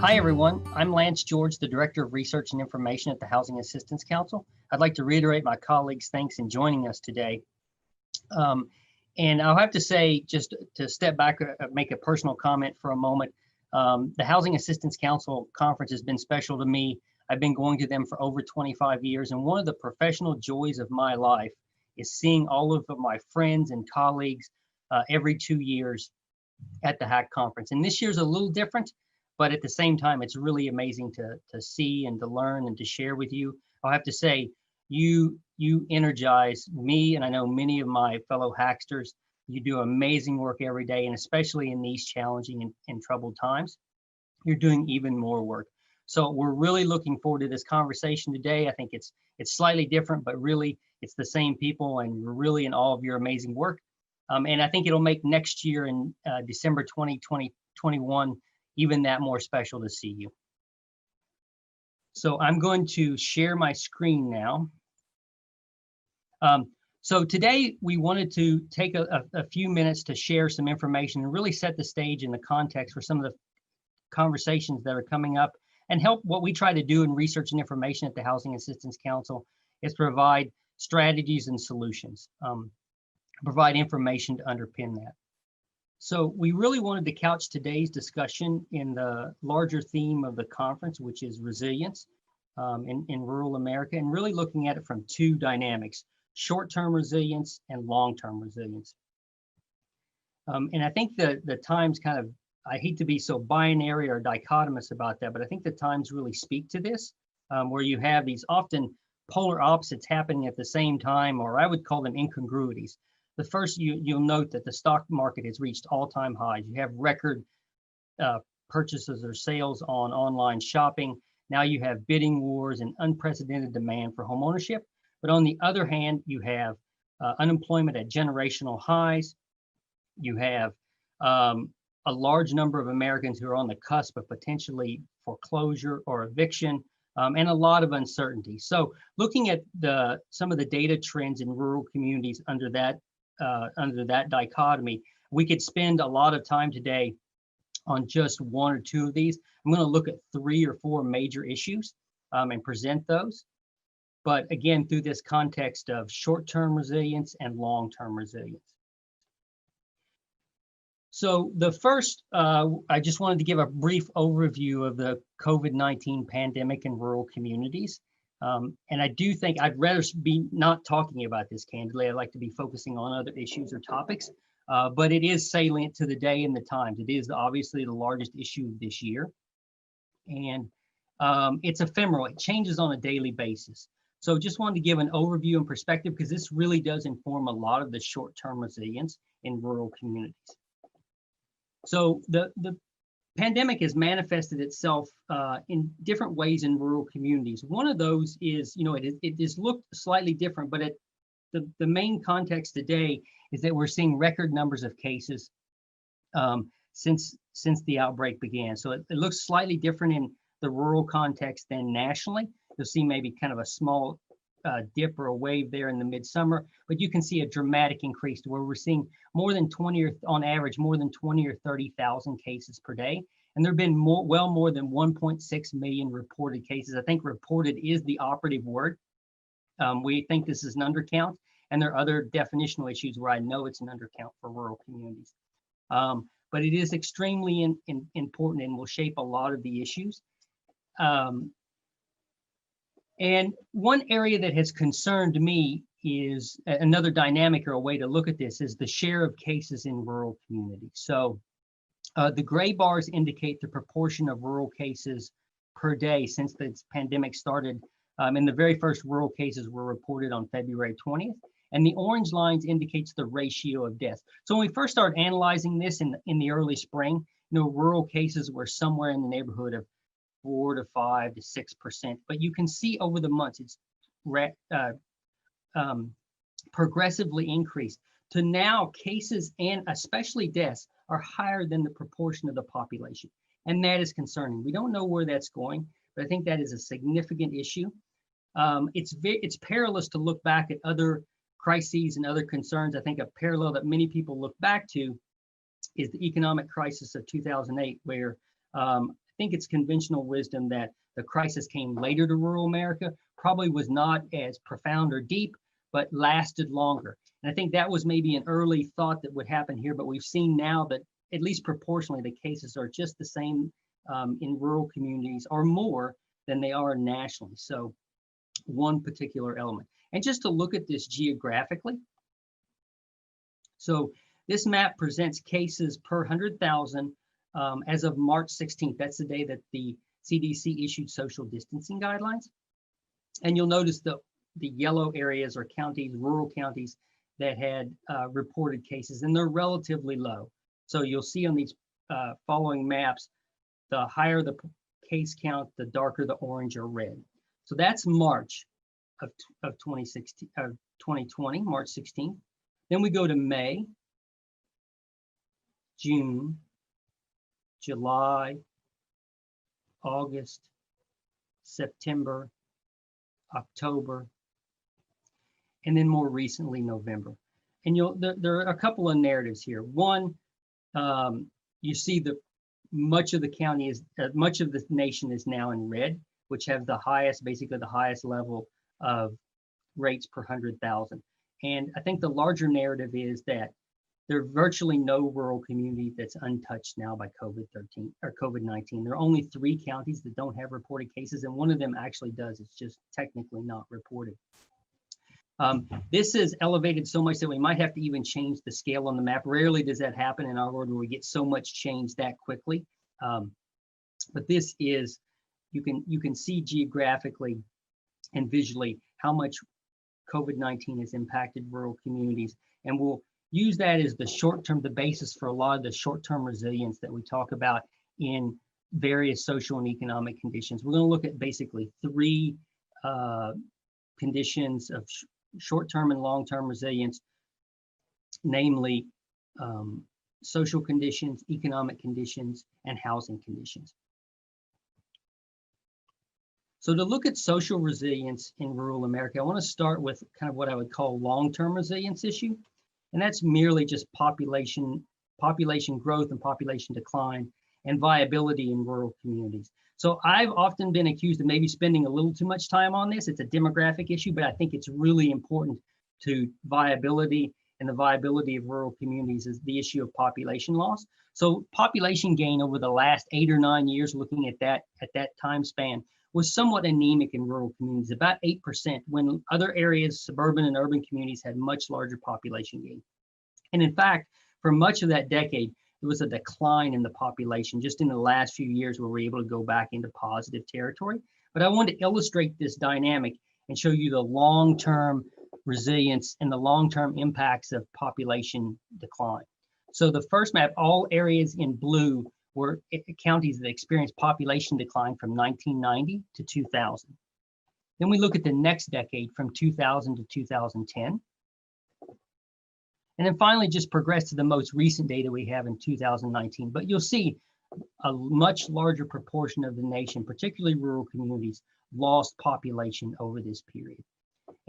Hi, everyone. I'm Lance George, the Director of Research and Information at the Housing Assistance Council. I'd like to reiterate my colleagues' thanks in joining us today. And I'll have to say, just to step back, make a personal comment for a moment. The Housing Assistance Council conference has been special to me. I've been going to them for over 25 years, and one of the professional joys of my life is seeing all of my friends and colleagues every 2 years at the HAC conference. And this year's a little different, but at the same time, it's really amazing to see and to learn and to share with you. I'll have to say, you energize me, and I know many of my fellow Hacksters. You do amazing work every day, and especially in these challenging and troubled times, you're doing even more work. So we're really looking forward to this conversation today. I think it's slightly different, but really it's the same people, and we're really in awe of your amazing work. And I think it'll make next year in December 2021 even that more special to see you. So I'm going to share my screen now. So today we wanted to take a few minutes to share some information and really set the stage and the context for some of the conversations that are coming up, and help. What we try to do in research and information at the Housing Assistance Council is provide strategies and solutions, provide information to underpin that. So we really wanted to couch today's discussion in the larger theme of the conference, which is resilience in rural America, and really looking at it from two dynamics: short-term resilience and long-term resilience. And I think the times kind of, I hate to be so binary or dichotomous about that, but I think the times really speak to this, where you have these often polar opposites happening at the same time, or I would call them incongruities. The first, you'll note that the stock market has reached all-time highs. You have record purchases or sales on online shopping. Now you have bidding wars and unprecedented demand for homeownership. But on the other hand, you have unemployment at generational highs. You have a large number of Americans who are on the cusp of potentially foreclosure or eviction, and a lot of uncertainty. So looking at some of the data trends in rural communities under that dichotomy, we could spend a lot of time today on just one or two of these. I'm going to look at 3 or 4 major issues and present those. But again, through this context of short-term resilience and long-term resilience. So the first, I just wanted to give a brief overview of the COVID-19 pandemic in rural communities. And I do think I'd rather be not talking about this candidly. I'd like to be focusing on other issues or topics, but it is salient to the day and the times. It is obviously the largest issue of this year. And it's ephemeral. It changes on a daily basis. So just wanted to give an overview and perspective, because this really does inform a lot of the short-term resilience in rural communities. So the pandemic has manifested itself in different ways in rural communities. One of those is, it has looked slightly different, but the main context today is that we're seeing record numbers of cases since the outbreak began. So it looks slightly different in the rural context than nationally. You'll see maybe kind of a small dip or a wave there in the midsummer, but you can see a dramatic increase to where we're seeing more than 20, or on average, more than 20 or 30,000 cases per day. And there have been well more than 1.6 million reported cases. I think reported is the operative word. We think this is an undercount, and there are other definitional issues where I know it's an undercount for rural communities. But it is extremely important and will shape a lot of the issues. And one area that has concerned me is another dynamic, or a way to look at this, is the share of cases in rural communities. So the gray bars indicate the proportion of rural cases per day since the pandemic started. And the very first rural cases were reported on February 20th. And the orange lines indicates the ratio of deaths. So when we first started analyzing this in the early spring, rural cases were somewhere in the neighborhood of 4 to 5 to 6%, but you can see over the months it's progressively increased to now cases, and especially deaths, are higher than the proportion of the population, and that is concerning. We don't know where that's going, but I think that is a significant issue. It's perilous to look back at other crises and other concerns. I think a parallel that many people look back to is the economic crisis of 2008, where think it's conventional wisdom that the crisis came later to rural America, probably was not as profound or deep, but lasted longer. And I think that was maybe an early thought that would happen here, but we've seen now that at least proportionally, the cases are just the same in rural communities or more than they are nationally. So one particular element. And just to look at this geographically. So this map presents cases per 100,000 as of March 16th. That's the day that the CDC issued social distancing guidelines. And you'll notice the yellow areas are counties, rural counties that had reported cases, and they're relatively low. So you'll see on these following maps, the higher the case count, the darker the orange or red. So that's March of 2020, March 16th. Then we go to May, June, July, August, September, October, and then more recently, November. And there are a couple of narratives here. One, you see much of the county is, much of the nation is now in red, which have the highest, basically the highest level of rates per 100,000. And I think the larger narrative is that there are virtually no rural community that's untouched now by COVID-13 or COVID-19. There are only 3 counties that don't have reported cases, and one of them actually does. It's just technically not reported. This is elevated so much that we might have to even change the scale on the map. Rarely does that happen in our world where we get so much change that quickly. But this is, you can see geographically and visually how much COVID-19 has impacted rural communities. And we'll use that as the short-term, the basis for a lot of the short-term resilience that we talk about in various social and economic conditions. We're going to look at basically 3 conditions of short-term and long-term resilience, namely social conditions, economic conditions, and housing conditions. So to look at social resilience in rural America, I want to start with kind of what I would call long-term resilience issue. And that's merely just population growth and population decline and viability in rural communities. So I've often been accused of maybe spending a little too much time on this. It's a demographic issue, but I think it's really important to viability, and the viability of rural communities is the issue of population loss. So population gain over the last 8 or 9 years, looking at that time span, was somewhat anemic in rural communities, about 8%, when other areas, suburban and urban communities, had much larger population gain. And in fact, for much of that decade, there was a decline in the population just in the last few years where we're able to go back into positive territory. But I want to illustrate this dynamic and show you the long-term resilience and the long-term impacts of population decline. So the first map, all areas in blue were counties that experienced population decline from 1990 to 2000. Then we look at the next decade from 2000 to 2010. And then finally just progress to the most recent data we have in 2019. But you'll see a much larger proportion of the nation, particularly rural communities, lost population over this period.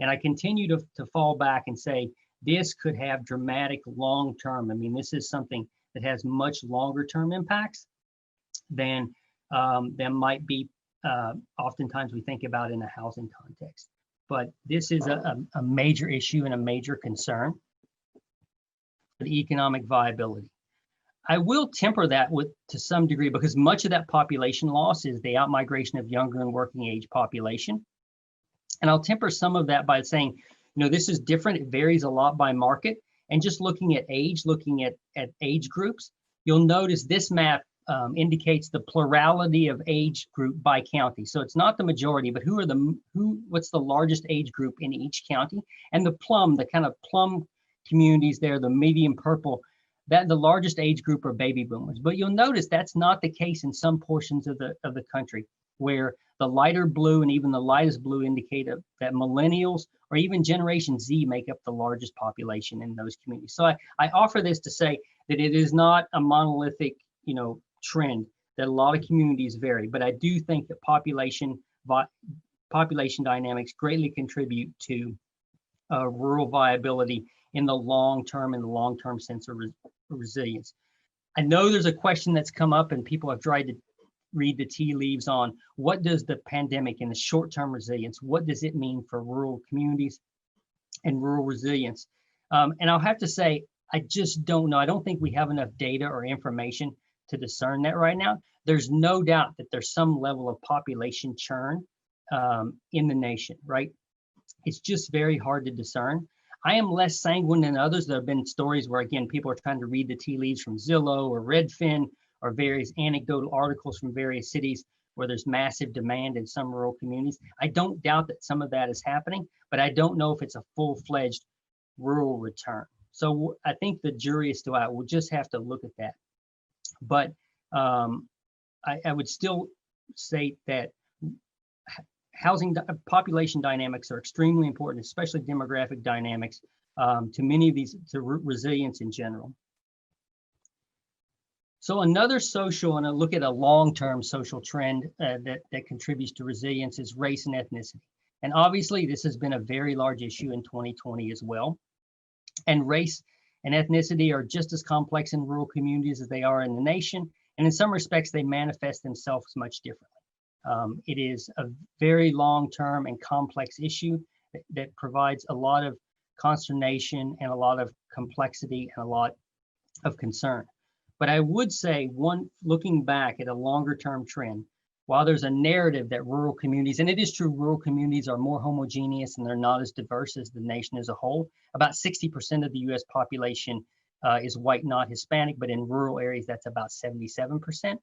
And I continue to fall back and say, this could have dramatic long-term. I mean, this is something that has much longer term impacts than might be oftentimes we think about in a housing context. But this is a major issue and a major concern for the economic viability. I will temper that to some degree because much of that population loss is the outmigration of younger and working age population. And I'll temper some of that by saying, this is different. It varies a lot by market. And just looking at age, looking at age groups, you'll notice this map indicates the plurality of age group by county. So it's not the majority, but what's the largest age group in each county? And the kind of plum communities there, the medium purple, that the largest age group are baby boomers. But you'll notice that's not the case in some portions of the country, where the lighter blue and even the lightest blue indicate that millennials or even Generation Z make up the largest population in those communities. So I offer this to say that it is not a monolithic, trend, that a lot of communities vary, but I do think that population dynamics greatly contribute to rural viability in the long-term sense of resilience. I know there's a question that's come up and people have tried to read the tea leaves on what does the pandemic and the short-term resilience, what does it mean for rural communities and rural resilience? And I'll have to say, I just don't know. I don't think we have enough data or information to discern that right now. There's no doubt that there's some level of population churn in the nation, right? It's just very hard to discern. I am less sanguine than others. There have been stories where, again, people are trying to read the tea leaves from Zillow or Redfin or various anecdotal articles from various cities where there's massive demand in some rural communities. I don't doubt that some of that is happening, but I don't know if it's a full-fledged rural return. So I think the jury is still out. We'll just have to look at that. But I would still say that population dynamics are extremely important, especially demographic dynamics, to many of these, to resilience in general. So another social, and a look at a long-term social trend that contributes to resilience is race and ethnicity. And obviously this has been a very large issue in 2020 as well. And race and ethnicity are just as complex in rural communities as they are in the nation. And in some respects, they manifest themselves much differently. It is a very long-term and complex issue that provides a lot of consternation and a lot of complexity and a lot of concern. But I would say, looking back at a longer-term trend, while there's a narrative that rural communities, and it is true, rural communities are more homogeneous and they're not as diverse as the nation as a whole. About 60% of the US population is white, not Hispanic, but in rural areas, that's about 77%.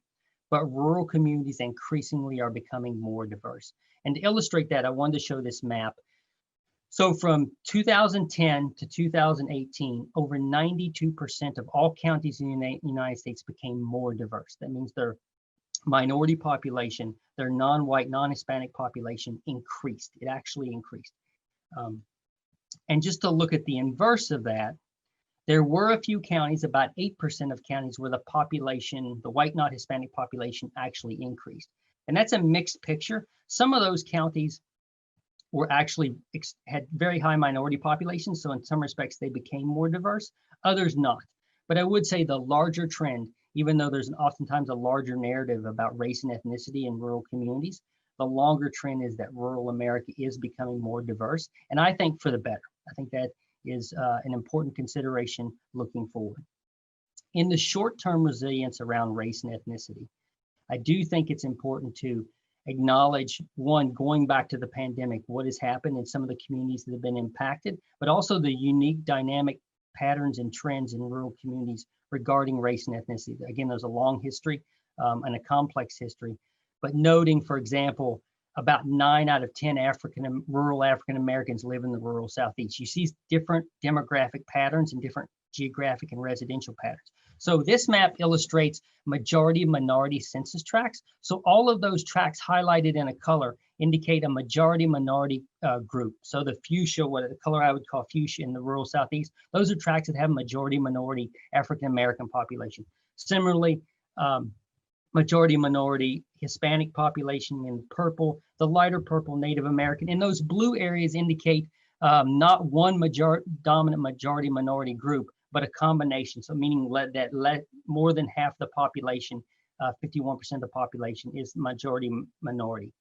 But rural communities increasingly are becoming more diverse. And to illustrate that, I wanted to show this map. So from 2010 to 2018, over 92% of all counties in the United States became more diverse. That means their minority population, their non-white, non-Hispanic population increased. It actually increased. And just to look at the inverse of that, there were a few counties, about 8% of counties, where the population, the white, not Hispanic population, actually increased. And that's a mixed picture. Some of those counties were actually had very high minority populations, so in some respects they became more diverse, others not. But I would say the larger trend, even though there's oftentimes a larger narrative about race and ethnicity in rural communities, the longer trend is that rural America is becoming more diverse, and I think for the better. I think that is an important consideration looking forward. In the short-term resilience around race and ethnicity, I do think it's important to acknowledge, one, going back to the pandemic, what has happened in some of the communities that have been impacted, but also the unique dynamic patterns and trends in rural communities regarding race and ethnicity. Again, there's a long history and a complex history, but noting, for example, about 9 out of 10 rural African Americans live in the rural Southeast. You see different demographic patterns and different geographic and residential patterns. So this map illustrates majority minority census tracts. So all of those tracts highlighted in a color indicate a majority minority group. So the fuchsia, the color I would call fuchsia in the rural Southeast, those are tracts that have majority minority African American population. Similarly, majority minority Hispanic population in purple, the lighter purple Native American, and those blue areas indicate not one dominant majority minority group, but a combination. So meaning more than half the population, 51% of the population is majority minority.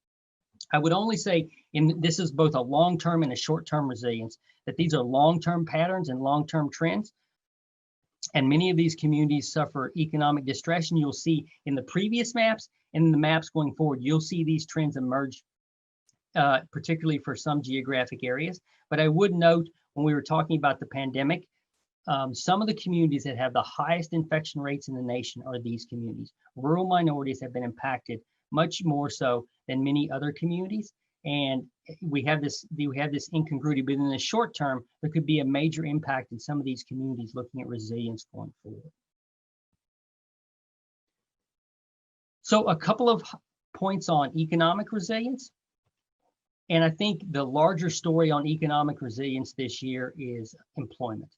I would only say, this is both a long-term and a short-term resilience, that these are long-term patterns and long-term trends. And many of these communities suffer economic distress. And you'll see in the previous maps and in the maps going forward, you'll see these trends emerge, particularly for some geographic areas. But I would note, when we were talking about the pandemic, some of the communities that have the highest infection rates in the nation are these communities. Rural minorities have been impacted much more so than many other communities. And we have this incongruity, but in the short term, there could be a major impact in some of these communities looking at resilience going forward. So a couple of points on economic resilience. And I think the larger story on economic resilience this year is employment.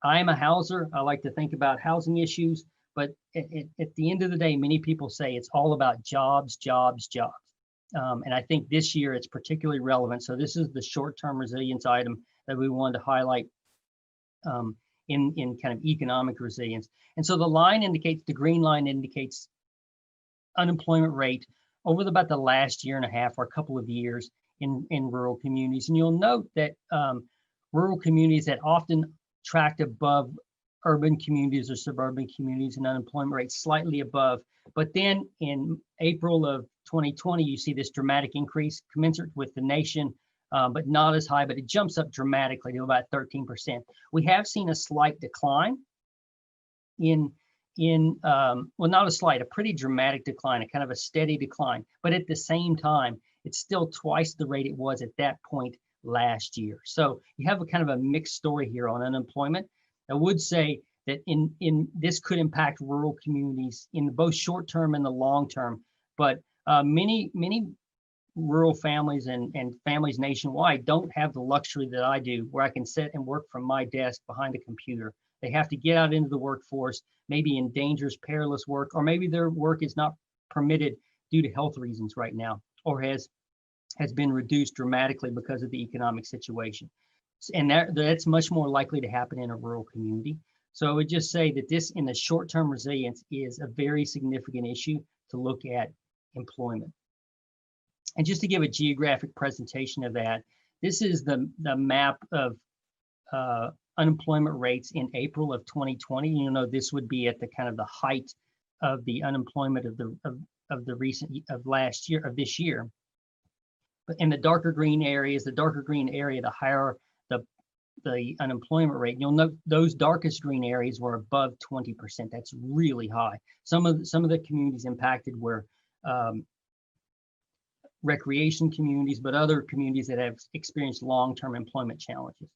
I am a houser. I like to think about housing issues, but at the end of the day, many people say it's all about jobs, jobs, jobs. And I think this year it's particularly relevant. So this is the short-term resilience item that we wanted to highlight in kind of economic resilience. And so the green line indicates unemployment rate over about the last year and a half or a couple of years in rural communities. And you'll note that rural communities that often tracked above urban communities or suburban communities and unemployment rates slightly above. But then in April of 2020, you see this dramatic increase commensurate with the nation, but not as high, but it jumps up dramatically to about 13%. We have seen a slight decline well, not a slight, a pretty dramatic decline, a kind of a steady decline. But at the same time, it's still twice the rate it was at that point last year. So you have a kind of a mixed story here on unemployment. I would say that in this could impact rural communities in both short term and the long term. But many rural families and families nationwide don't have the luxury that I do, where I can sit and work from my desk behind a computer. They have to get out into the workforce, maybe in dangerous, perilous work, or maybe their work is not permitted due to health reasons right now, or has been reduced dramatically because of the economic situation. And that's much more likely to happen in a rural community. So I would just say that this, in the short-term resilience, is a very significant issue to look at employment. And just to give a geographic presentation of that, this is the map of unemployment rates in April of 2020. You know, this would be at the kind of the height of the unemployment of this year. But in the darker green areas, the higher the unemployment rate. You'll note those darkest green areas were above 20%. That's really high. Some of the communities impacted were recreation communities, but other communities that have experienced long-term employment challenges.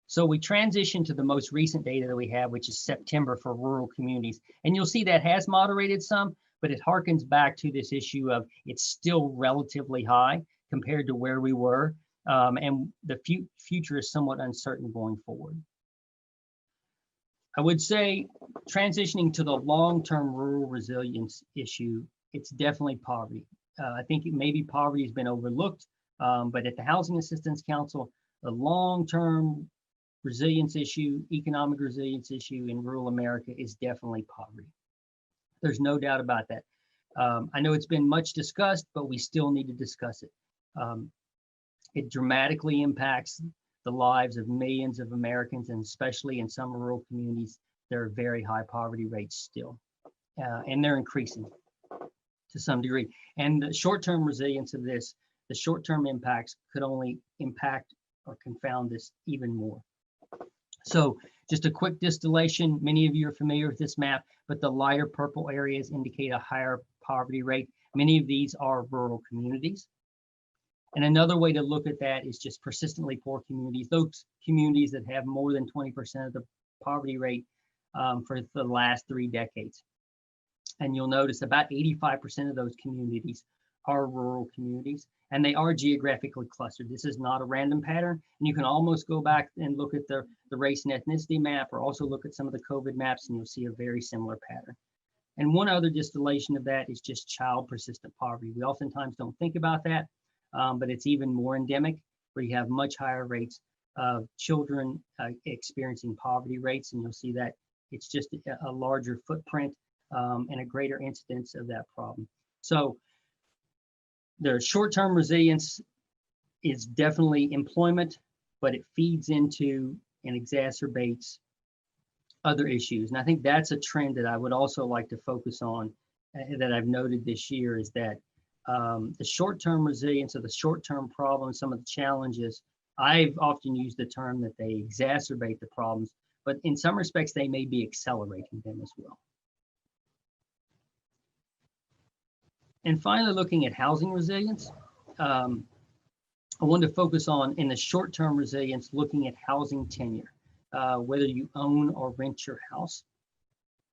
So we transition to the most recent data that we have, which is September for rural communities. And you'll see that has moderated some, but it harkens back to this issue of it's still relatively high compared to where we were. And the future is somewhat uncertain going forward. I would say, transitioning to the long-term rural resilience issue, it's definitely poverty. I think maybe poverty has been overlooked, but at the Housing Assistance Council, the long-term resilience issue, economic resilience issue in rural America is definitely poverty. There's no doubt about that. I know it's been much discussed, but we still need to discuss it. It dramatically impacts the lives of millions of Americans, and especially in some rural communities, there are very high poverty rates still, and they're increasing to some degree. And the short-term resilience of this, the short-term impacts could only impact or confound this even more. So just a quick distillation, many of you are familiar with this map, but the lighter purple areas indicate a higher poverty rate. Many of these are rural communities. And another way to look at that is just persistently poor communities, those communities that have more than 20% of the poverty rate for the last 3 decades. And you'll notice about 85% of those communities are rural communities, and they are geographically clustered. This is not a random pattern. And you can almost go back and look at the race and ethnicity map, or also look at some of the COVID maps, and you'll see a very similar pattern. And one other distillation of that is just child persistent poverty. We oftentimes don't think about that, but it's even more endemic, where you have much higher rates of children experiencing poverty rates. And you'll see that it's just a larger footprint and a greater incidence of that problem. So the short-term resilience is definitely employment, but it feeds into and exacerbates other issues. And I think that's a trend that I would also like to focus on, that I've noted this year, is that the short-term resilience, or the short-term problems, some of the challenges, I've often used the term that they exacerbate the problems, but in some respects, they may be accelerating them as well. And finally, looking at housing resilience, I wanted to focus on, in the short-term resilience, looking at housing tenure, whether you own or rent your house.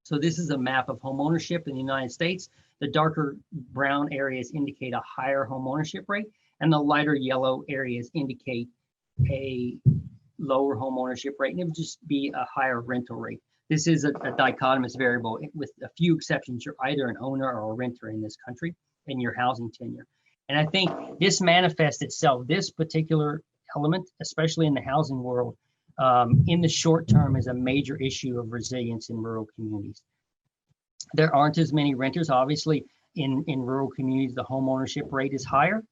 So this is a map of home ownership in the United States. The darker brown areas indicate a higher home ownership rate, and the lighter yellow areas indicate a lower home ownership rate, and it would just be a higher rental rate. This is a dichotomous variable. With a few exceptions, you're either an owner or a renter in this country in your housing tenure. And I think this manifests itself, this particular element, especially in the housing world, in the short term, is a major issue of resilience in rural communities. There aren't as many renters. Obviously, in rural communities, the home ownership rate is higher.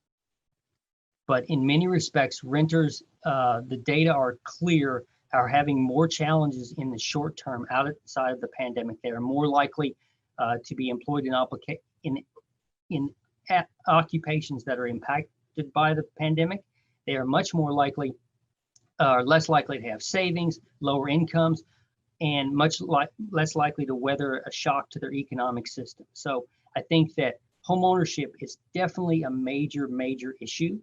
But in many respects, renters, the data are clear, are having more challenges in the short term outside of the pandemic. They are more likely to be employed in occupations that are impacted by the pandemic. They are much more likely, less likely to have savings, lower incomes, and less likely to weather a shock to their economic system. So I think that homeownership is definitely a major, major issue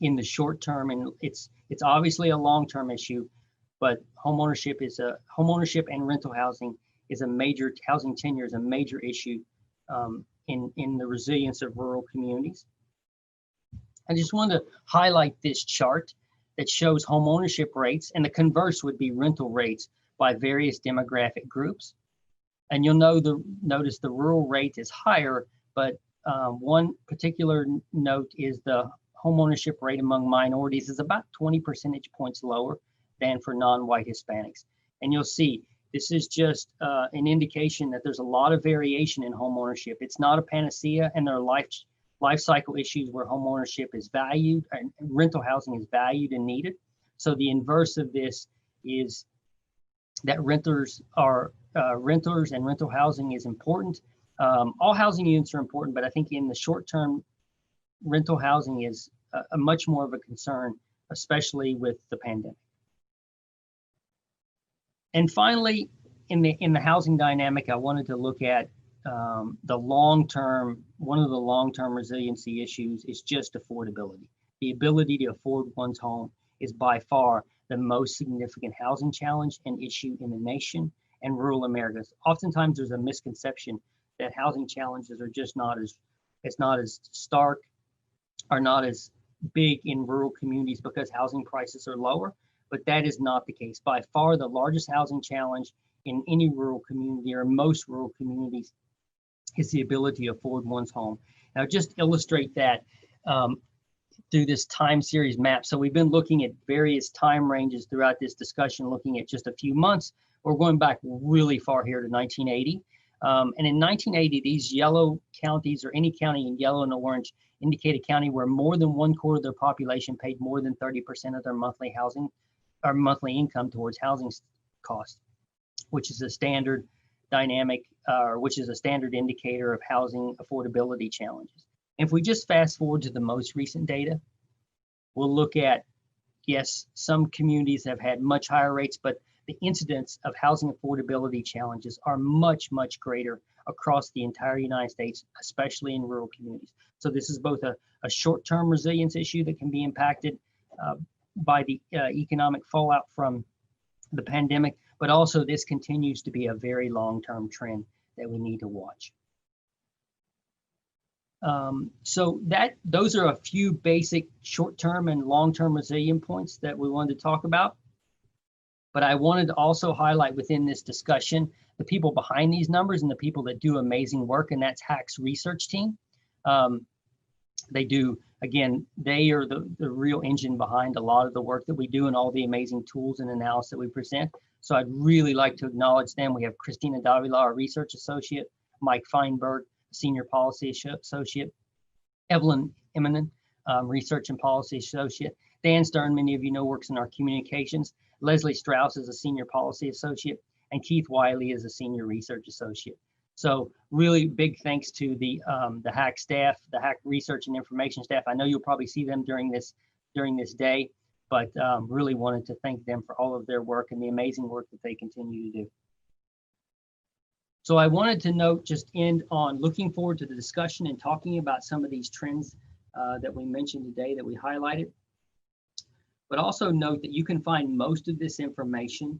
in the short term, and it's obviously a long-term issue, but homeownership and rental housing is a major, housing tenure is a major issue in the resilience of rural communities. I just wanted to highlight this chart that shows homeownership rates, and the converse would be rental rates by various demographic groups. And you'll notice the rural rate is higher, but one particular note is the homeownership rate among minorities is about 20 percentage points lower than for non-white Hispanics. And you'll see this is just an indication that there's a lot of variation in homeownership. It's not a panacea, and there are life cycle issues where homeownership is valued and rental housing is valued and needed. So the inverse of this is that renters and rental housing is important. All housing units are important, but I think in the short term, rental housing is a much more of a concern, especially with the pandemic. And finally, in the housing dynamic, I wanted to look at the long-term, one of the long-term resiliency issues is just affordability. The ability to afford one's home is by far the most significant housing challenge and issue in the nation and rural Americas. Oftentimes there's a misconception that housing challenges are just not as stark, are not as big in rural communities because housing prices are lower, but that is not the case. By far the largest housing challenge in any rural community or most rural communities is the ability to afford one's home. Now just illustrate that through this time series map. So we've been looking at various time ranges throughout this discussion, looking at just a few months. We're going back really far here to 1980. And in 1980, these yellow counties, or any county in yellow and orange, indicate a county where more than 1/4 of their population paid more than 30% of their monthly housing or monthly income towards housing costs, which is a standard dynamic, which is a standard indicator of housing affordability challenges. If we just fast forward to the most recent data, we'll look at, yes, some communities have had much higher rates, but the incidence of housing affordability challenges are much, much greater across the entire United States, especially in rural communities. So this is both a short-term resilience issue that can be impacted by the economic fallout from the pandemic, but also this continues to be a very long-term trend that we need to watch. So those are a few basic short-term and long-term resilient points that we wanted to talk about. But I wanted to also highlight within this discussion the people behind these numbers and the people that do amazing work, and that's HAC's research team. They do, again, they are the real engine behind a lot of the work that we do and all the amazing tools and analysis that we present. So I'd really like to acknowledge them. We have Christina Davila, our research associate, Mike Feinberg, senior policy associate, Evelyn Emanen, research and policy associate, Dan Stern, many of you know, works in our communications, Leslie Strauss is a senior policy associate, and Keith Wiley is a senior research associate. So really big thanks to the HAC staff, the HAC research and information staff. I know you'll probably see them during this day, but really wanted to thank them for all of their work and the amazing work that they continue to do. So I wanted to note, just end on looking forward to the discussion and talking about some of these trends that we mentioned today that we highlighted. But also note that you can find most of this information,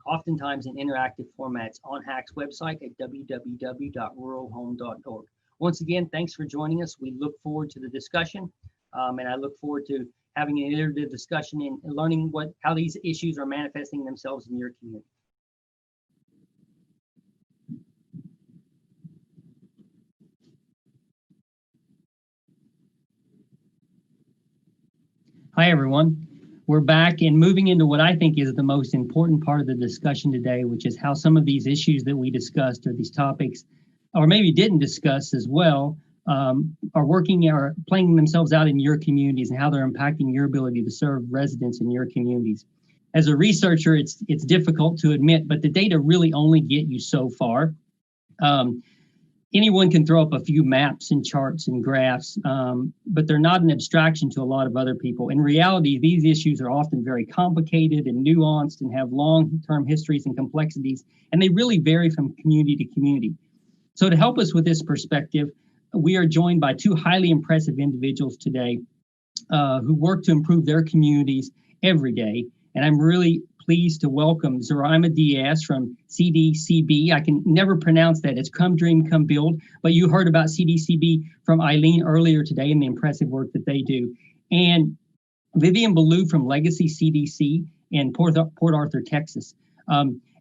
oftentimes in interactive formats, on HAC's website at www.ruralhome.org. Once again, thanks for joining us. We look forward to the discussion, and I look forward to having an iterative discussion and learning how these issues are manifesting themselves in your community. Hi, everyone. We're back and moving into what I think is the most important part of the discussion today, which is how some of these issues that we discussed, or these topics, or maybe didn't discuss as well, are working or playing themselves out in your communities and how they're impacting your ability to serve residents in your communities. As a researcher, it's difficult to admit, but the data really only get you so far. Anyone can throw up a few maps and charts and graphs, but they're not an abstraction to a lot of other people. In reality, these issues are often very complicated and nuanced and have long-term histories and complexities, and they really vary from community to community. So to help us with this perspective, we are joined by two highly impressive individuals today who work to improve their communities every day. And I'm really pleased to welcome Zoraima Diaz from CDCB. I can never pronounce that. It's Come Dream, Come Build. But you heard about CDCB from Eileen earlier today and the impressive work that they do. And Vivian Ballou from Legacy CDC in Port Arthur, Texas.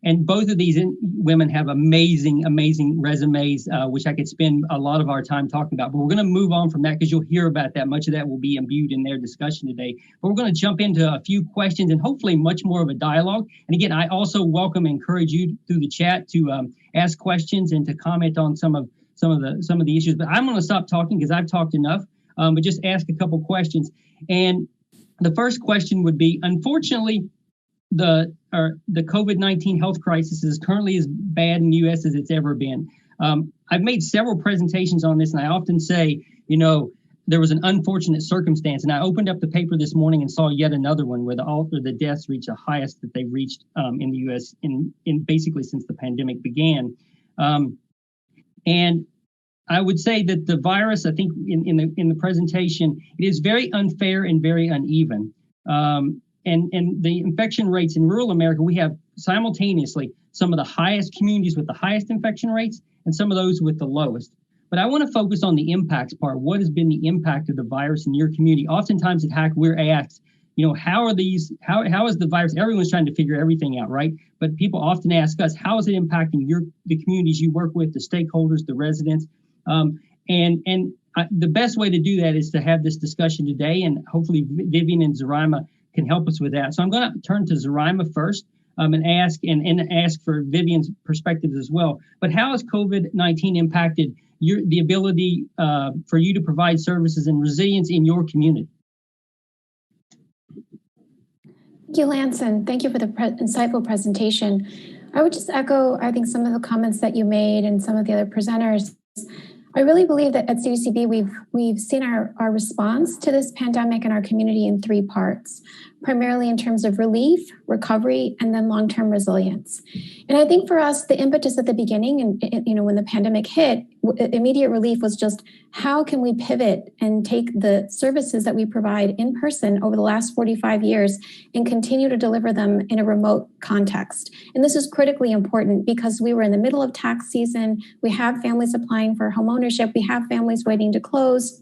And both of these women have amazing, amazing resumes, which I could spend a lot of our time talking about. But we're going to move on from that because you'll hear about that. Much of that will be imbued in their discussion today. But we're going to jump into a few questions and hopefully much more of a dialogue. And again, I also welcome and encourage you through the chat to ask questions and to comment on some of the issues. But I'm going to stop talking because I've talked enough. But just ask a couple questions. And the first question would be, unfortunately, the COVID-19 health crisis is currently as bad in the U.S. as it's ever been. I've made several presentations on this, and I often say, there was an unfortunate circumstance. And I opened up the paper this morning and saw yet another one where the deaths reached the highest that they've reached in the U.S. in basically since the pandemic began. And I would say that the virus, I think in the presentation, it is very unfair and very uneven. And the infection rates in rural America, we have simultaneously some of the highest communities with the highest infection rates and some of those with the lowest. But I want to focus on the impacts part. What has been the impact of the virus in your community? Oftentimes at HAC, we're asked, how is the virus? Everyone's trying to figure everything out, right? But people often ask us, how is it impacting the communities you work with, the stakeholders, the residents? The best way to do that is to have this discussion today, and hopefully Vivian and Zoraima can help us with that. So I'm going to turn to Zoraima first and ask for Vivian's perspectives as well. But how has COVID-19 impacted the ability for you to provide services and resilience in your community? Thank you, Lance, and thank you for the insightful presentation. I would just echo, I think, some of the comments that you made and some of the other presenters. I really believe that at CDCB, we've seen our response to this pandemic in our community in three parts, primarily in terms of relief, recovery, and then long-term resilience. And I think for us, the impetus at the beginning, and when the pandemic hit, immediate relief was just how can we pivot and take the services that we provide in person over the last 45 years and continue to deliver them in a remote context. And this is critically important because we were in the middle of tax season. We have families applying for home ownership. We have families waiting to close.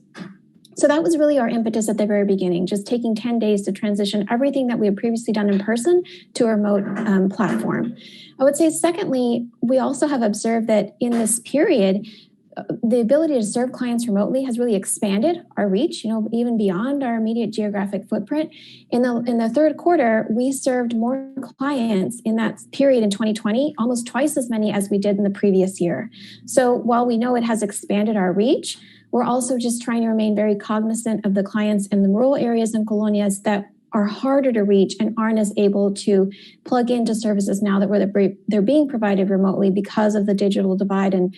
So that was really our impetus at the very beginning, just taking 10 days to transition everything that we had previously done in person to a remote platform. I would say, secondly, we also have observed that in this period, the ability to serve clients remotely has really expanded our reach, even beyond our immediate geographic footprint. In the third quarter, we served more clients in that period in 2020, almost twice as many as we did in the previous year. So while we know it has expanded our reach, we're also just trying to remain very cognizant of the clients in the rural areas and colonias that are harder to reach and aren't as able to plug into services now that they're being provided remotely because of the digital divide and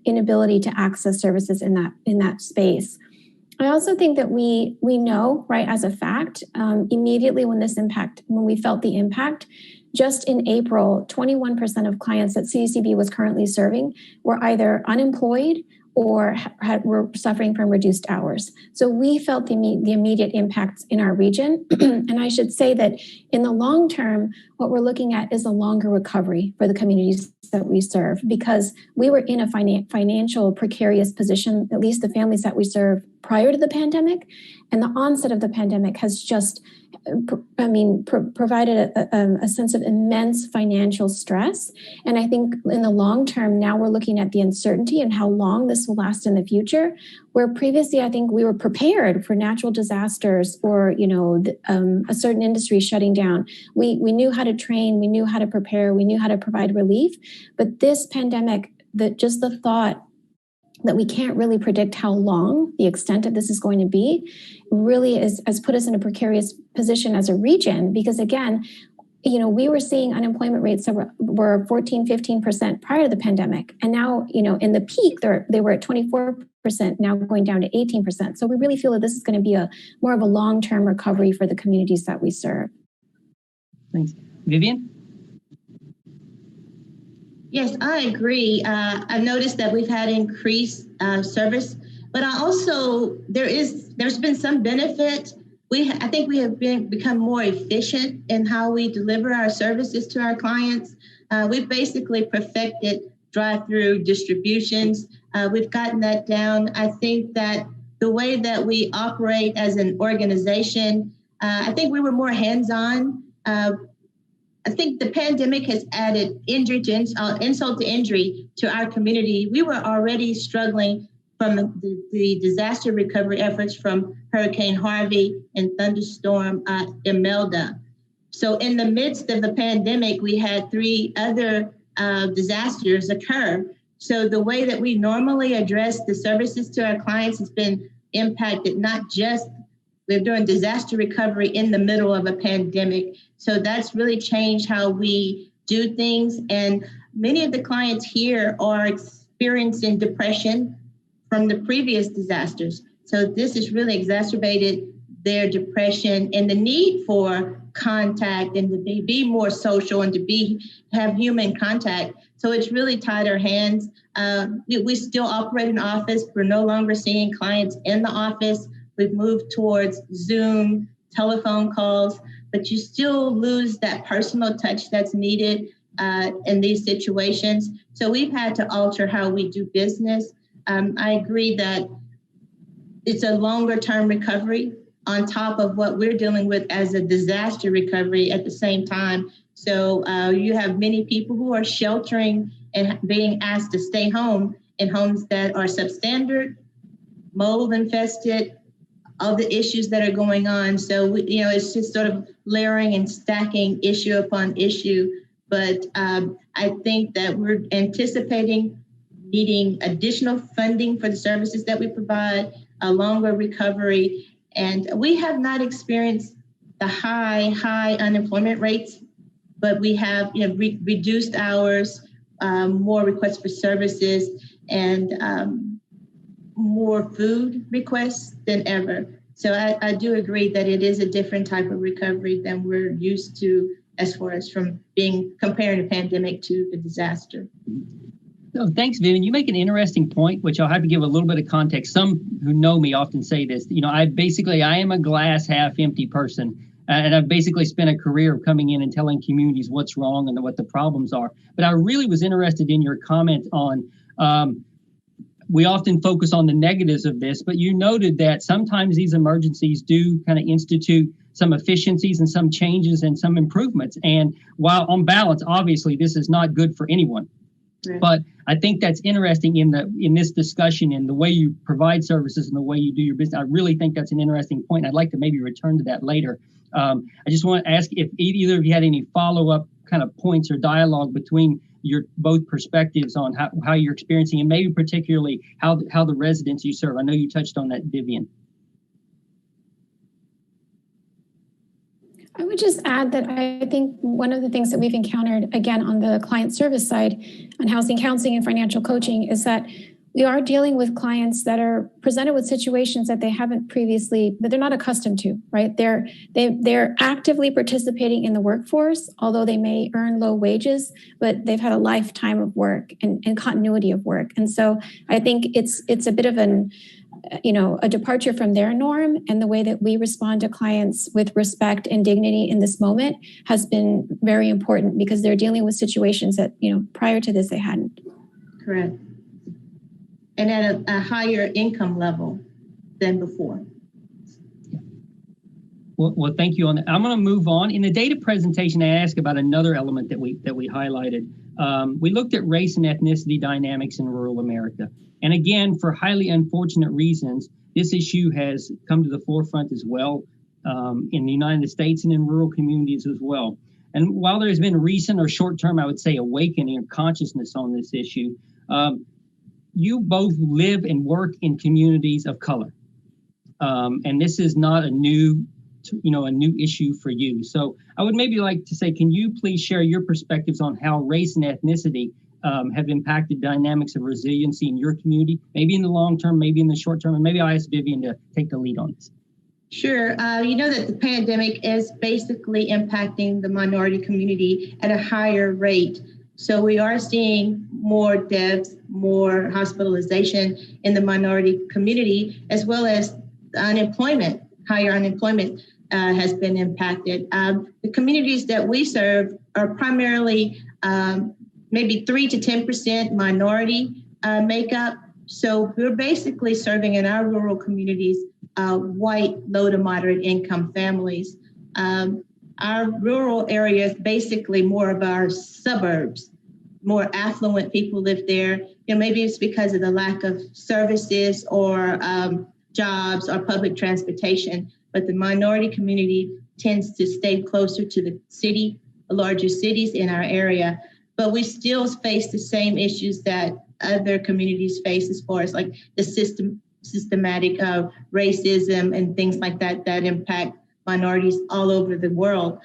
inability to access services in that space. I also think that we know, right, as a fact, immediately when we felt the impact, just in April, 21% of clients that CDCB was currently serving were either unemployed or were suffering from reduced hours. So we felt the immediate impacts in our region. And I should say that in the long term, what we're looking at is a longer recovery for the communities that we serve, because we were in a financial precarious position, at least the families that we serve prior to the pandemic. And the onset of the pandemic has just provided a sense of immense financial stress. And I think in the long term, now we're looking at the uncertainty and how long this will last in the future, where previously I think we were prepared for natural disasters or, a certain industry shutting down. We knew how to train, we knew how to prepare, we knew how to provide relief. But this pandemic just the thought that we can't really predict how long the extent of this is going to be really has put us in a precarious position as a region, because again, we were seeing unemployment rates that were 14, 15% prior to the pandemic. And now, in the peak, they were at 24%, now going down to 18%. So we really feel that this is going to be more of a long-term recovery for the communities that we serve. Thanks. Vivian? Yes, I agree. I've noticed that we've had increased service, but there's been some benefit. I think we have become more efficient in how we deliver our services to our clients. We've basically perfected drive-through distributions. We've gotten that down. I think that the way that we operate as an organization, I think we were more hands-on. I think the pandemic has added insult to injury to our community. We were already struggling from the disaster recovery efforts from Hurricane Harvey and Thunderstorm Imelda. So in the midst of the pandemic, we had 3 other disasters occur. So the way that we normally address the services to our clients has been impacted, not just we're doing disaster recovery in the middle of a pandemic. So that's really changed how we do things. And many of the clients here are experiencing depression from the previous disasters. So this has really exacerbated their depression and the need for contact and to be more social and to have human contact. So it's really tied our hands. We still operate an office. We're no longer seeing clients in the office. We've moved towards Zoom, telephone calls, but you still lose that personal touch that's needed in these situations. So we've had to alter how we do business. I agree that it's a longer term recovery on top of what we're dealing with as a disaster recovery at the same time. So you have many people who are sheltering and being asked to stay home in homes that are substandard, mold infested, all the issues that are going on. So, it's just sort of layering and stacking issue upon issue. But I think that we're anticipating needing additional funding for the services that we provide, a longer recovery. And we have not experienced the high unemployment rates, but we have reduced hours, more requests for services, and more food requests than ever. So I do agree that it is a different type of recovery than we're used to as far as from comparing a pandemic to a disaster. So thanks, Vivian. You make an interesting point, which I'll have to give a little bit of context. Some who know me often say this. I am a glass half empty person. And I've basically spent a career of coming in and telling communities what's wrong and what the problems are. But I really was interested in your comment on we often focus on the negatives of this, but you noted that sometimes these emergencies do kind of institute some efficiencies and some changes and some improvements. And while on balance, obviously, this is not good for anyone. Right. But I think that's interesting in this discussion and the way you provide services and the way you do your business. I really think that's an interesting point. I'd like to maybe return to that later. I just want to ask if either of you had any follow-up kind of points or dialogue between your both perspectives on how you're experiencing and maybe particularly how the residents you serve. I know you touched on that, Vivian. I would just add that I think one of the things that we've encountered, again, on the client service side, on housing counseling and financial coaching, is that we are dealing with clients that are presented with situations that they haven't previously, that they're not accustomed to, right? They're actively participating in the workforce, although they may earn low wages, but they've had a lifetime of work and continuity of work. And so I think it's a bit of a departure from their norm, and the way that we respond to clients with respect and dignity in this moment has been very important, because they're dealing with situations that, prior to this, they hadn't. Correct. And at a higher income level than before. Well, thank you on that. I'm going to move on. In the data presentation, I asked about another element that we highlighted. We looked at race and ethnicity dynamics in rural America. And again, for highly unfortunate reasons, this issue has come to the forefront as well in the United States and in rural communities as well. And while there's been recent or short-term, I would say, awakening of consciousness on this issue, You both live and work in communities of color. And this is not a new issue for you. So I would maybe like to say, can you please share your perspectives on how race and ethnicity have impacted dynamics of resiliency in your community, maybe in the long term, maybe in the short term, and maybe I'll ask Vivian to take the lead on this. Sure. You know that the pandemic is basically impacting the minority community at a higher rate. So we are seeing more deaths, more hospitalization in the minority community, as well as unemployment. Higher unemployment has been impacted. The communities that we serve are primarily maybe 3 to 10% minority makeup. So we're basically serving in our rural communities white, low to moderate income families. Our rural areas, basically more of our suburbs, more affluent people live there. You know, maybe it's because of the lack of services or jobs or public transportation, but the minority community tends to stay closer to the city, the larger cities in our area. But we still face the same issues that other communities face as far as like the systematic racism and things like that that impact minorities all over the world.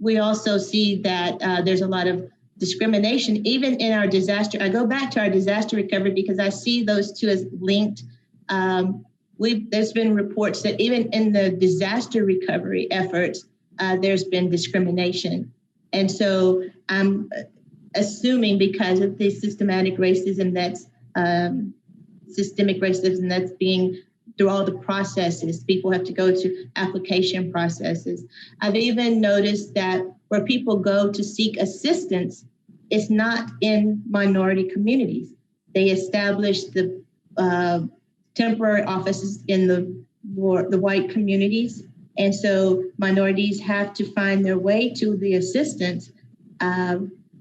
We also see that there's a lot of discrimination, even in our disaster. I go back to our disaster recovery because I see those two as linked. There's been reports that even in the disaster recovery efforts, there's been discrimination. And so I'm assuming because of the systemic racism that's being through all the processes, people have to go to application processes. I've even noticed that where people go to seek assistance, it's not in minority communities. They establish the temporary offices in the white communities. And so minorities have to find their way to the assistance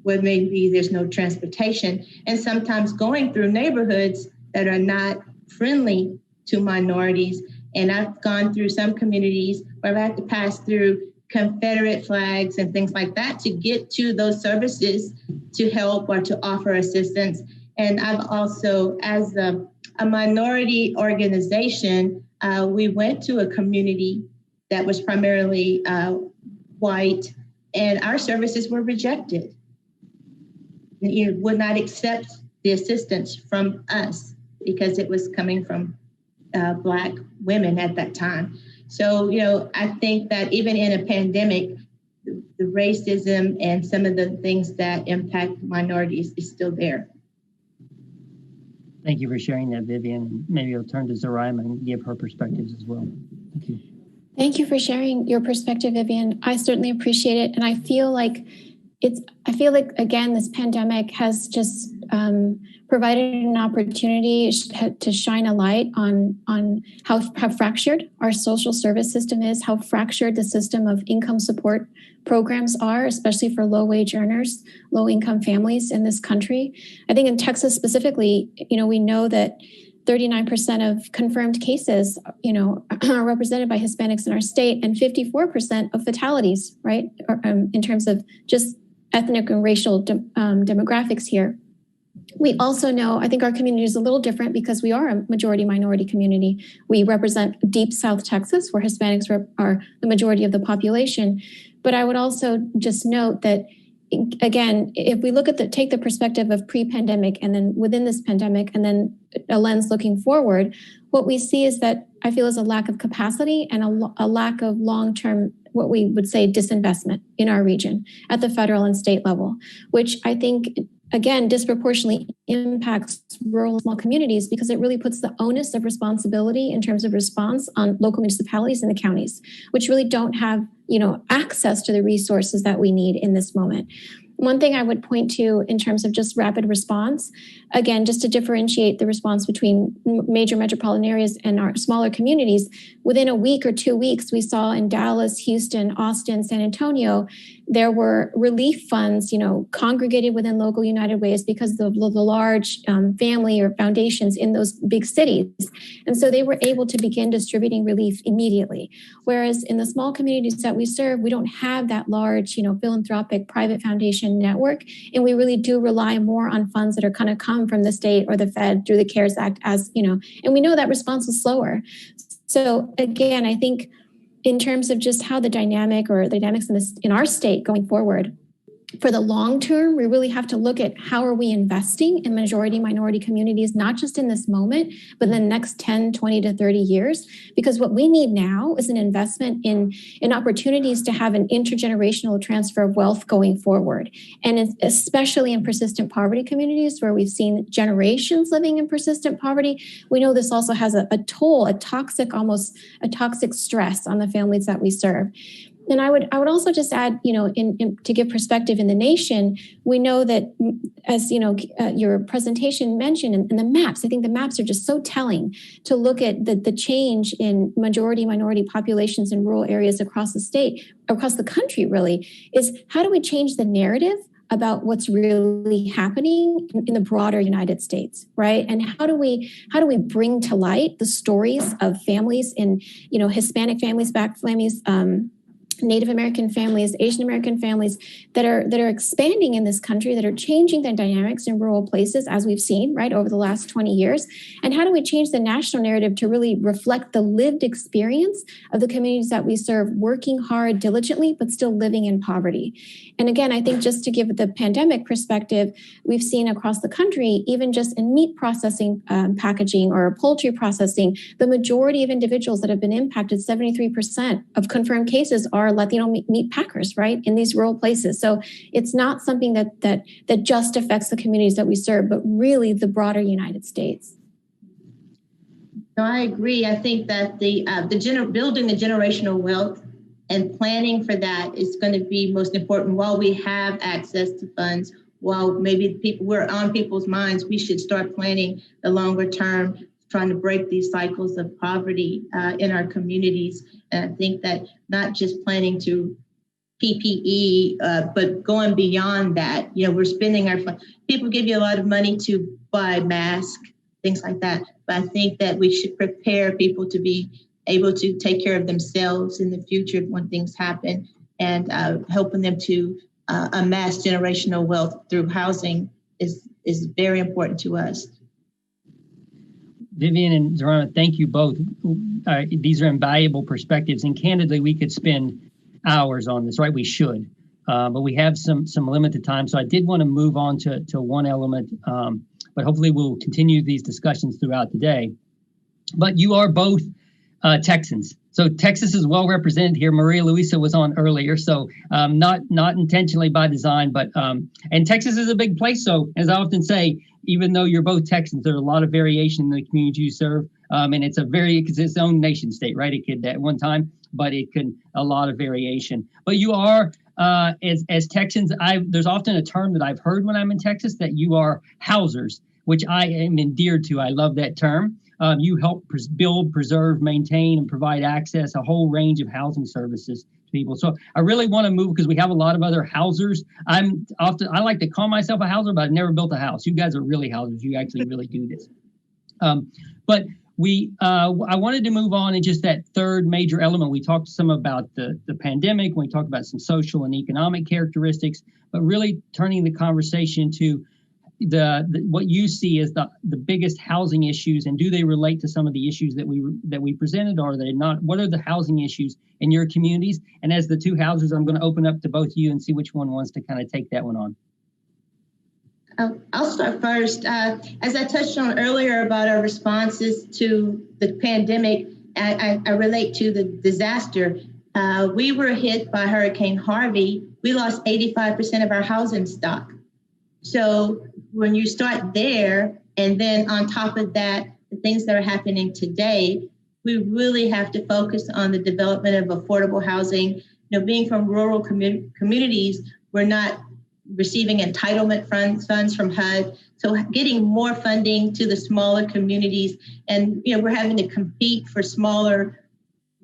where maybe there's no transportation, and sometimes going through neighborhoods that are not friendly to minorities. And I've gone through some communities where I've had to pass through Confederate flags and things like that to get to those services to help or to offer assistance. And I've also, as a minority organization, we went to a community that was primarily white, and our services were rejected. You would not accept the assistance from us because it was coming from Black women at that time. So, you know, I think that even in a pandemic, the racism and some of the things that impact minorities is still there. Thank you for sharing that, Vivian. Maybe I'll turn to Zoraima and give her perspectives as well. Thank you. Thank you for sharing your perspective, Vivian. I certainly appreciate it. And I feel like again, this pandemic has just provided an opportunity to shine a light on how fractured our social service system is, how fractured the system of income support programs are, especially for low-wage earners, low-income families in this country. I think in Texas specifically, you know, we know that 39% of confirmed cases, you know, are represented by Hispanics in our state, and 54% of fatalities, right, in terms of just ethnic and racial demographics here. We also know, I think our community is a little different because we are a majority minority community. We represent deep South Texas, where Hispanics are the majority of the population. But I would also just note that, again, if we look at take the perspective of pre-pandemic and then within this pandemic and then a lens looking forward, what we see is that I feel is a lack of capacity and a lack of long-term, what we would say, disinvestment in our region at the federal and state level, which I think, again, disproportionately impacts rural small communities because it really puts the onus of responsibility in terms of response on local municipalities and the counties, which really don't have, you know, access to the resources that we need in this moment. One thing I would point to in terms of just rapid response, again, just to differentiate the response between major metropolitan areas and our smaller communities, within a week or 2 weeks, we saw in Dallas, Houston, Austin, San Antonio, there were relief funds, congregated within local United Ways because of the large family or foundations in those big cities. And so they were able to begin distributing relief immediately. Whereas in the small communities that we serve, we don't have that large, philanthropic private foundation network. And we really do rely more on funds that are kind of come from the state or the Fed through the CARES Act and we know that response is slower. So again, I think in terms of just how the dynamics in our state going forward, for the long term, we really have to look at how are we investing in majority minority communities, not just in this moment, but in the next 10, 20 to 30 years. Because what we need now is an investment in opportunities to have an intergenerational transfer of wealth going forward. And especially in persistent poverty communities where we've seen generations living in persistent poverty, we know this also has a toll, a toxic stress on the families that we serve. And I would also just add, to give perspective in the nation, we know that, as your presentation mentioned, and the maps, I think the maps are just so telling to look at the change in majority minority populations in rural areas across the state, across the country, really, is how do we change the narrative about what's really happening in the broader United States, right? And how do we bring to light the stories of families in, Hispanic families, Black families, Native American families, Asian American families that are expanding in this country, that are changing the dynamics in rural places, as we've seen, right, over the last 20 years. And how do we change the national narrative to really reflect the lived experience of the communities that we serve, working hard diligently, but still living in poverty? And again, I think just to give the pandemic perspective, we've seen across the country, even just in meat processing, packaging, or poultry processing, the majority of individuals that have been impacted, 73% of confirmed cases are Latino meat packers, right, in these rural places. So it's not something that just affects the communities that we serve, but really the broader United States. No, I agree. I think that building the generational wealth and planning for that is going to be most important. While we have access to funds, while maybe we're on people's minds, we should start planning the longer term, trying to break these cycles of poverty in our communities. And I think that not just planning to PPE, but going beyond that, we're spending people give you a lot of money to buy masks, things like that. But I think that we should prepare people to be able to take care of themselves in the future when things happen, and helping them to amass generational wealth through housing is very important to us. Vivian and Zorana, thank you both. These are invaluable perspectives, and candidly, we could spend hours on this, right? We should, but we have some limited time. So I did want to move on to one element, but hopefully we'll continue these discussions throughout the day. But you are both Texans. So Texas is well represented here. Maria Luisa was on earlier, so not intentionally by design, but and Texas is a big place. So as I often say, even though you're both Texans, there's a lot of variation in the community you serve, and it's its own nation state, right? It could at one time, but it could a lot of variation. But you are as Texans, there's often a term that I've heard when I'm in Texas that you are housers, which I am endeared to. I love that term. You help build, preserve, maintain, and provide access, a whole range of housing services to people. So I really want to move because we have a lot of other housers. I like to call myself a houser, but I've never built a house. You guys are really housers. You actually really do this. But I wanted to move on in just that third major element. We talked some about the pandemic. We talked about some social and economic characteristics, but really turning the conversation to what you see as the biggest housing issues, and do they relate to some of the issues that we presented, or are they not? What are the housing issues in your communities? And as the two housers, I'm going to open up to both of you and see which one wants to kind of take that one on. I'll start first. As I touched on earlier about our responses to the pandemic, I relate to the disaster. We were hit by Hurricane Harvey. We lost 85% of our housing stock. So when you start there, and then on top of that, the things that are happening today, we really have to focus on the development of affordable housing. Being from rural communities, we're not receiving entitlement funds from HUD. So getting more funding to the smaller communities, and we're having to compete for smaller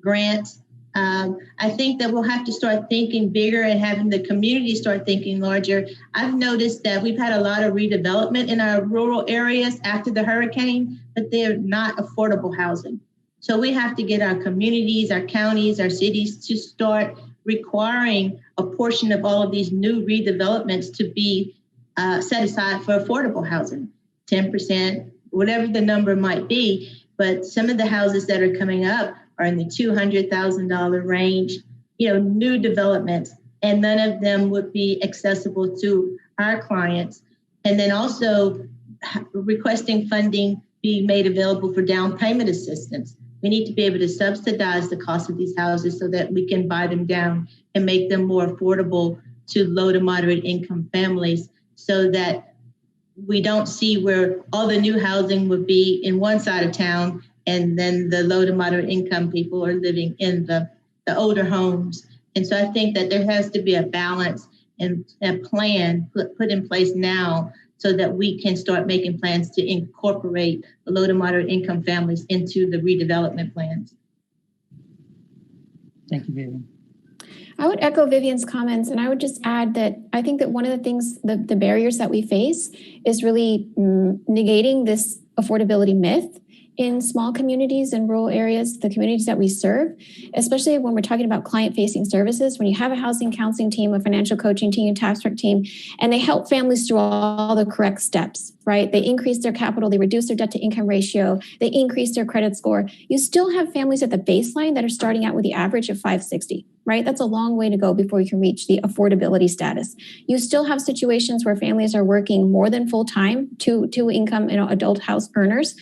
grants. I think that we'll have to start thinking bigger and having the community start thinking larger. I've noticed that we've had a lot of redevelopment in our rural areas after the hurricane, but they're not affordable housing. So we have to get our communities, our counties, our cities to start requiring a portion of all of these new redevelopments to be set aside for affordable housing, 10%, whatever the number might be. But some of the houses that are coming up are in the $200,000 range, new developments, and none of them would be accessible to our clients. And then also requesting funding be made available for down payment assistance. We need to be able to subsidize the cost of these houses so that we can buy them down and make them more affordable to low to moderate income families, so that we don't see where all the new housing would be in one side of town and then the low to moderate income people are living in the older homes. And so I think that there has to be a balance and a plan put in place now so that we can start making plans to incorporate the low to moderate income families into the redevelopment plans. Thank you, Vivian. I would echo Vivian's comments, and I would just add that I think that one of the things, the barriers that we face is really negating this affordability myth in small communities and rural areas, the communities that we serve, especially when we're talking about client-facing services. When you have a housing counseling team, a financial coaching team, a tax prep team, and they help families through all the correct steps, right? They increase their capital, they reduce their debt to income ratio, they increase their credit score. You still have families at the baseline that are starting out with the average of 560, right? That's a long way to go before you can reach the affordability status. You still have situations where families are working more than full time, two income, adult house earners,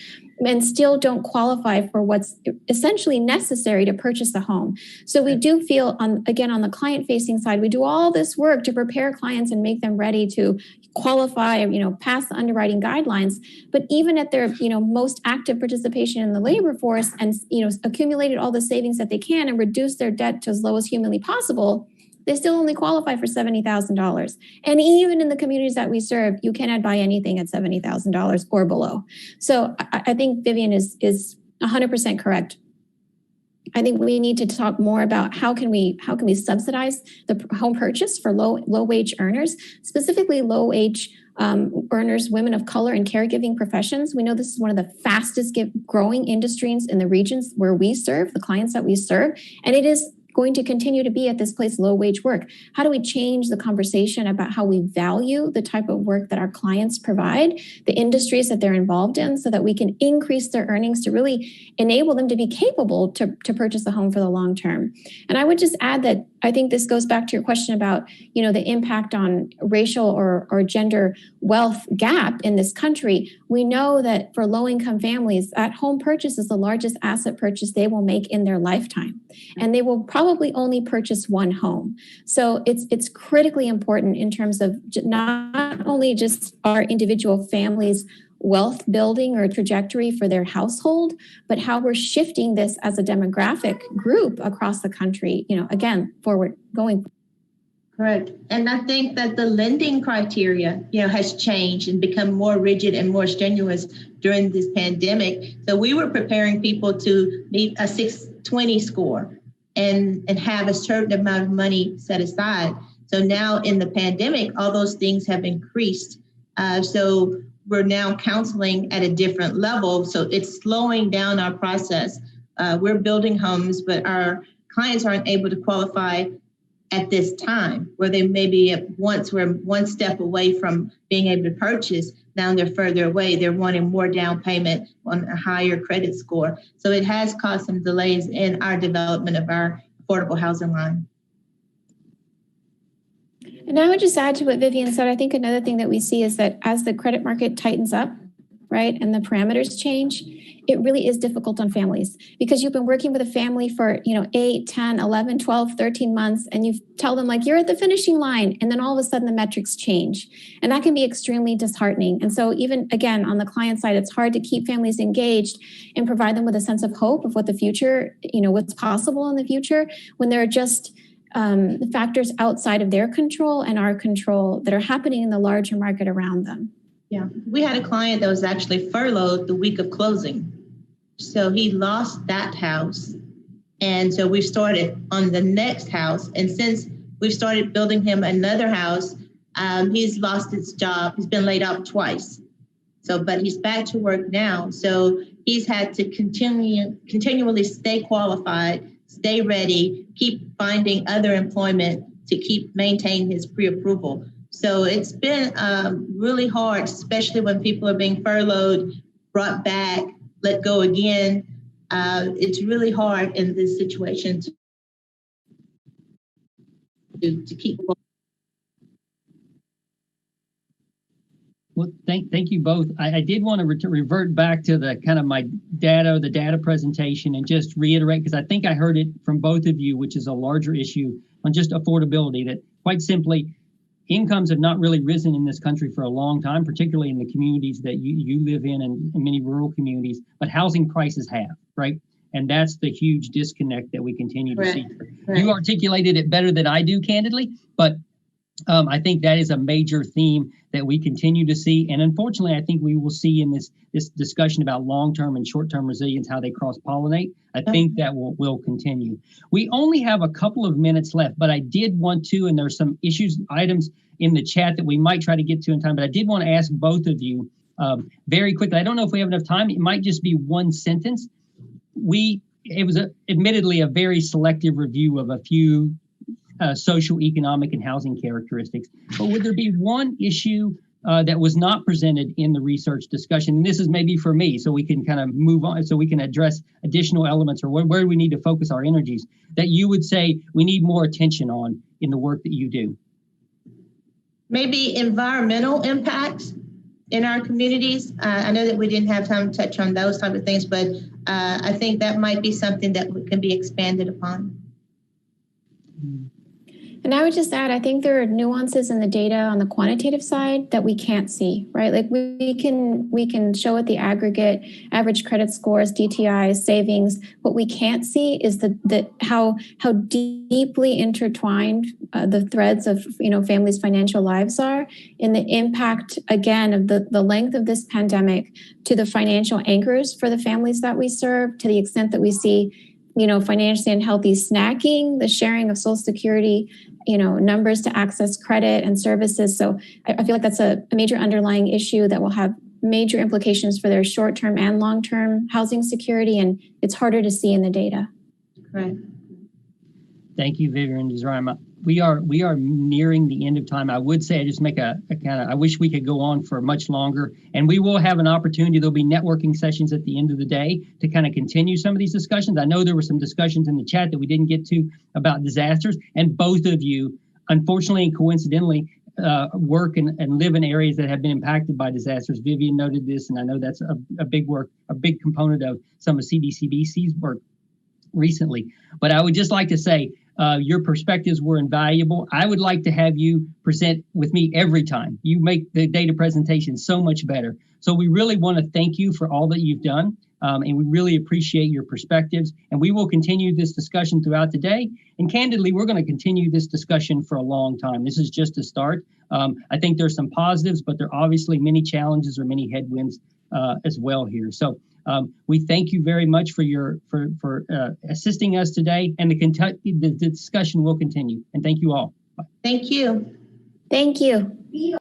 and still don't qualify for what's essentially necessary to purchase a home. So we do feel, on the client-facing side, we do all this work to prepare clients and make them ready to qualify, pass the underwriting guidelines. But even at their, most active participation in the labor force and, accumulated all the savings that they can and reduce their debt to as low as humanly possible, they still only qualify for $70,000. And even in the communities that we serve, you cannot buy anything at $70,000 or below. So I think Vivian is 100% correct. I think we need to talk more about how can we subsidize the home purchase for low wage earners, specifically low wage earners, women of color, and caregiving professions. We know this is one of the fastest growing industries in the regions where we serve, the clients that we serve, and it is going to continue to be at this place low wage work. How do we change the conversation about how we value the type of work that our clients provide, the industries that they're involved in, so that we can increase their earnings to really enable them to be capable to purchase a home for the long term? And I would just add that I think this goes back to your question about, the impact on racial or gender wealth gap in this country. We know that for low-income families, that home purchase is the largest asset purchase they will make in their lifetime. And they will probably only purchase one home. So it's critically important in terms of not only just our individual families' wealth building or trajectory for their household, but how we're shifting this as a demographic group across the country, again, forward going. Correct. And I think that the lending criteria, has changed and become more rigid and more strenuous during this pandemic. So we were preparing people to meet a 620 score and have a certain amount of money set aside. So now in the pandemic, all those things have increased. So we're now counseling at a different level. So it's slowing down our process. We're building homes, but our clients aren't able to qualify at this time, where they maybe once were one step away from being able to purchase. Now they're further away. They're wanting more down payment on a higher credit score. So it has caused some delays in our development of our affordable housing line. And I would just add to what Vivian said. I think another thing that we see is that as the credit market tightens up, right, and the parameters change, it really is difficult on families, because you've been working with a family for 8, 10, 11, 12, 13 months, and you tell them you're at the finishing line, and then all of a sudden the metrics change, and that can be extremely disheartening. And so even again on the client side, it's hard to keep families engaged and provide them with a sense of hope of what the future, what's possible in the future, when there are just factors outside of their control and our control that are happening in the larger market around them. Yeah, we had a client that was actually furloughed the week of closing. So he lost that house And so we've started on the next house. And since we've started building him another house, he's lost his job. He's been laid off twice. So, but he's back to work now. So he's had to continually stay qualified, stay ready, keep finding other employment to maintain his pre-approval. So it's been really hard, especially when people are being furloughed, brought back, let go again. It's really hard in this situation to keep going. Well, thank you both. I did want to revert back to the kind of the data presentation and just reiterate, because I think I heard it from both of you, which is a larger issue on just affordability, that quite simply, incomes have not really risen in this country for a long time, particularly in the communities that you live in and in many rural communities, but housing prices have, right? And that's the huge disconnect that we continue to see. Right. You articulated it better than I do, candidly, but I think that is a major theme that we continue to see. And unfortunately, I think we will see in this discussion about long-term and short-term resilience, how they cross-pollinate. I think that will continue. We only have a couple of minutes left, but I did want to, and there's some items in the chat that we might try to get to in time, but I did want to ask both of you very quickly. I don't know if we have enough time. It might just be one sentence. It was admittedly a very selective review of a few social, economic, and housing characteristics. But would there be one issue that was not presented in the research discussion? And this is maybe for me, so we can kind of move on, so we can address additional elements, or where we need to focus our energies, that you would say we need more attention on in the work that you do? Maybe environmental impacts in our communities. I know that we didn't have time to touch on those type of things, but I think that might be something that can be expanded upon. And I would just add, I think there are nuances in the data on the quantitative side that we can't see, right? Like we can show what the aggregate average credit scores, DTIs, savings. What we can't see is how deeply intertwined the threads of families' financial lives are, in the impact, again, of the length of this pandemic to the financial anchors for the families that we serve, to the extent that we see financially unhealthy snacking, the sharing of Social Security, numbers to access credit and services. So I feel like that's a major underlying issue that will have major implications for their short-term and long-term housing security, and it's harder to see in the data. Right. Thank you, Vivian and Desiree. We are nearing the end of time. I would say I just make I wish we could go on for much longer, and we will have an opportunity. There'll be networking sessions at the end of the day to kind of continue some of these discussions. I know there were some discussions in the chat that we didn't get to about disasters, and both of you, unfortunately and coincidentally, work and live in areas that have been impacted by disasters. Vivian noted this, and I know that's a big component of some of CDCBC's work recently. But I would just like to say, your perspectives were invaluable. I would like to have you present with me every time. You make the data presentation so much better. So we really want to thank you for all that you've done, and we really appreciate your perspectives. And we will continue this discussion throughout the day. And candidly, we're going to continue this discussion for a long time. This is just a start. I think there's some positives, but there are obviously many challenges or many headwinds as well here. So we thank you very much for assisting us today, and the discussion will continue. And thank you all. Bye. Thank you. Thank you.